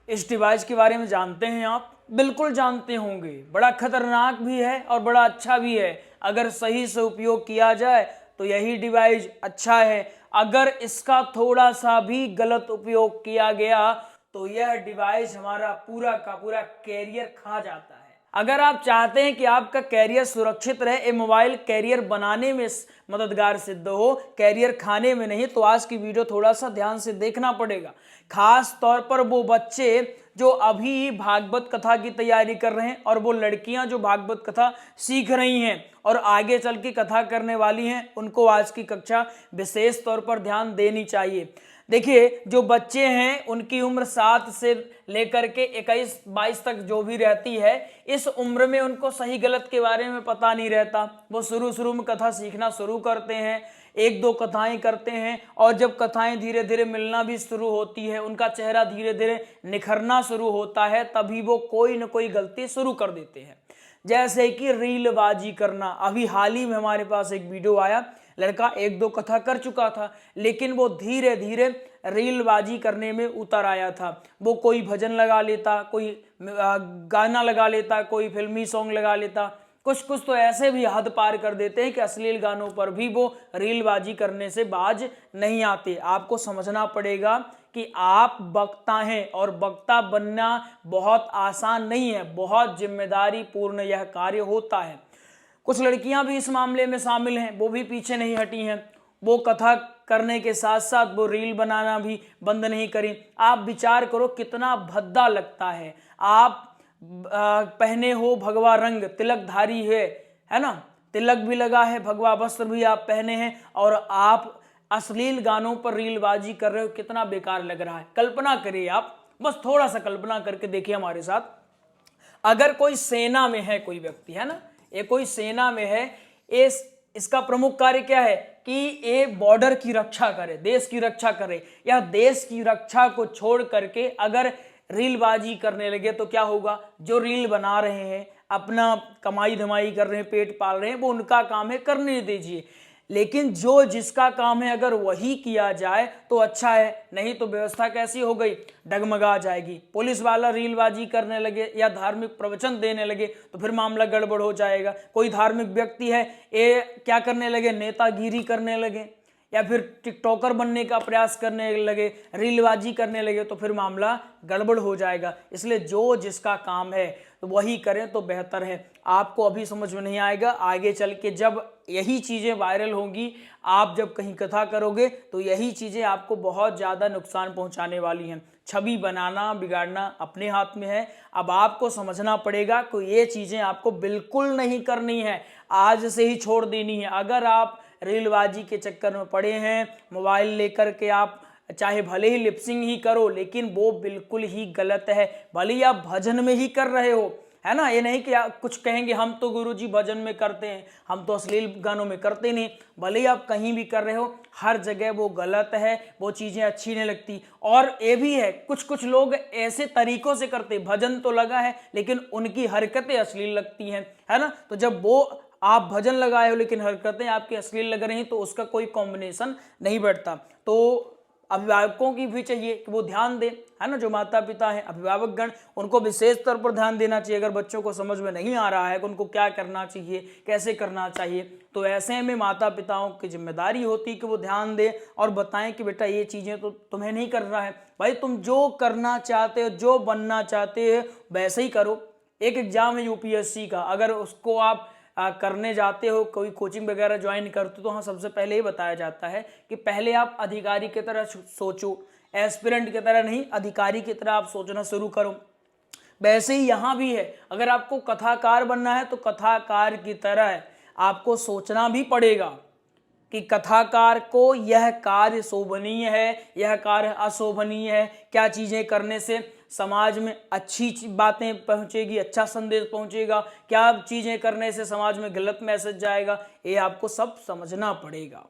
इस डिवाइस के बारे में जानते हैं आप? बिल्कुल जानते होंगे। बड़ा खतरनाक भी है और बड़ा अच्छा भी है। अगर सही से उपयोग किया जाए तो यही डिवाइस अच्छा है। अगर इसका थोड़ा सा भी गलत उपयोग किया गया तो यह डिवाइस हमारा पूरा का पूरा कैरियर खा जाता है। अगर आप चाहते हैं कि आपका कैरियर सुरक्षित रहे, ये मोबाइल कैरियर बनाने में मददगार सिद्ध हो, कैरियर खाने में नहीं, तो आज की वीडियो थोड़ा सा ध्यान से देखना पड़ेगा। खास तौर पर वो बच्चे जो अभी भागवत कथा की तैयारी कर रहे हैं और वो लड़कियां जो भागवत कथा सीख रही हैं और आगे चल के कथा करने वाली हैं, उनको आज की कक्षा विशेष तौर पर ध्यान देनी चाहिए। देखिए, जो बच्चे हैं उनकी उम्र 7 से लेकर के 21-22 तक जो भी रहती है, इस उम्र में उनको सही गलत के बारे में पता नहीं रहता। वो शुरू में कथा सीखना शुरू करते हैं, 1-2 कथाएं करते हैं और जब कथाएं धीरे धीरे मिलना भी शुरू होती है, उनका चेहरा धीरे धीरे निखरना शुरू होता है, तभी वो कोई न कोई गलती शुरू कर देते हैं। जैसे कि रीलबाजी करना। अभी हाल ही में हमारे पास एक वीडियो आया, लड़का 1-2 कथा कर चुका था, लेकिन वो धीरे धीरे रीलबाजी करने में उतर आया था। वो कोई भजन लगा लेता, कोई गाना लगा लेता, कोई फिल्मी सॉन्ग लगा लेता, कुछ तो ऐसे भी हद पार कर देते हैं कि अश्लील गानों पर भी वो रीलबाजी करने से बाज नहीं आते। आपको समझना पड़ेगा कि आप वक्ता हैं और वक्ता बनना बहुत आसान नहीं है, बहुत जिम्मेदारी पूर्ण यह कार्य होता है। कुछ लड़कियां भी इस मामले में शामिल हैं, वो भी पीछे नहीं हटी हैं। वो कथा करने के साथ साथ वो रील बनाना भी बंद नहीं करी। आप विचार करो कितना भद्दा लगता है। आप पहने हो भगवा रंग, तिलकधारी है ना, तिलक भी लगा है, भगवा वस्त्र भी आप पहने हैं और आप अश्लील गानों पर रीलबाजी कर रहे हो। कितना बेकार लग रहा है। कल्पना करिए, आप बस थोड़ा सा कल्पना करके देखिए हमारे साथ। अगर कोई सेना में है, कोई व्यक्ति है ना, ये कोई सेना में है, इसका प्रमुख कार्य क्या है कि ये बॉर्डर की रक्षा करे, देश की रक्षा करे। या देश की रक्षा को छोड़ करके अगर रीलबाजी करने लगे तो क्या होगा? जो रील बना रहे हैं, अपना कमाई धमाई कर रहे हैं, पेट पाल रहे हैं, वो उनका काम है, करने दीजिए। लेकिन जो जिसका काम है अगर वही किया जाए तो अच्छा है, नहीं तो व्यवस्था कैसी हो गई? डगमगा जाएगी। पुलिस वाला रीलबाजी करने लगे या धार्मिक प्रवचन देने लगे तो फिर मामला गड़बड़ हो जाएगा। कोई धार्मिक व्यक्ति है, ये क्या करने लगे? नेतागिरी करने लगे या फिर टिकटॉकर बनने का प्रयास करने लगे, रीलबाजी करने लगे तो फिर मामला गड़बड़ हो जाएगा। इसलिए जो जिसका काम है तो वही करें तो बेहतर है। आपको अभी समझ में नहीं आएगा, आगे चल के जब यही चीज़ें वायरल होंगी, आप जब कहीं कथा करोगे तो यही चीज़ें आपको बहुत ज़्यादा नुकसान पहुंचाने वाली हैं। छवि बनाना बिगाड़ना अपने हाथ में है। अब आपको समझना पड़ेगा कि ये चीज़ें आपको बिल्कुल नहीं करनी है, आज से ही छोड़ देनी है। अगर आप रीलबाजी के चक्कर में पड़े हैं, मोबाइल लेकर के आप चाहे भले ही लिपसिंग ही करो, लेकिन वो बिल्कुल ही गलत है। भले ही आप भजन में ही कर रहे हो, है ना, ये नहीं कि आप कुछ कहेंगे हम तो गुरुजी भजन में करते हैं, हम तो अश्लील गानों में करते नहीं। भले ही आप कहीं भी कर रहे हो, हर जगह वो गलत है, वो चीज़ें अच्छी नहीं लगती। और ये भी है, कुछ लोग ऐसे तरीकों से करते, भजन तो लगा है लेकिन उनकी हरकतें अश्लील लगती हैं, है ना। तो जब वो आप भजन लगाए हो लेकिन हरकतें आपकी अश्लील लग रही हैं तो उसका कोई कॉम्बिनेशन नहीं बैठता। तो अभिभावकों की भी चाहिए कि वो ध्यान दें, है ना। जो माता पिता हैं, अभिभावकगण, उनको विशेष तौर पर ध्यान देना चाहिए। अगर बच्चों को समझ में नहीं आ रहा है कि उनको क्या करना चाहिए, कैसे करना चाहिए, तो ऐसे में माता पिताओं की जिम्मेदारी होती है कि वो ध्यान दें और बताएं कि बेटा ये चीज़ें तो तुम्हें नहीं करना है। भाई तुम जो करना चाहते हो, जो बनना चाहते हो वैसे ही करो। एक एग्जाम है यूपीएससी का, अगर उसको आप करने जाते हो, कोई कोचिंग वगैरह ज्वाइन करते हो, तो हाँ सबसे पहले ही बताया जाता है कि पहले आप अधिकारी की तरह सोचो, एस्पिरेंट की तरह नहीं, अधिकारी की तरह आप सोचना शुरू करो। वैसे ही यहाँ भी है, अगर आपको कथाकार बनना है तो कथाकार की तरह आपको सोचना भी पड़ेगा कि कथाकार को यह कार्य शोभनीय है, यह कार्य अशोभनीय है, क्या चीज़ें करने से समाज में अच्छी बातें पहुंचेगी, अच्छा संदेश पहुंचेगा, क्या चीज़ें करने से समाज में गलत मैसेज जाएगा, ये आपको सब समझना पड़ेगा।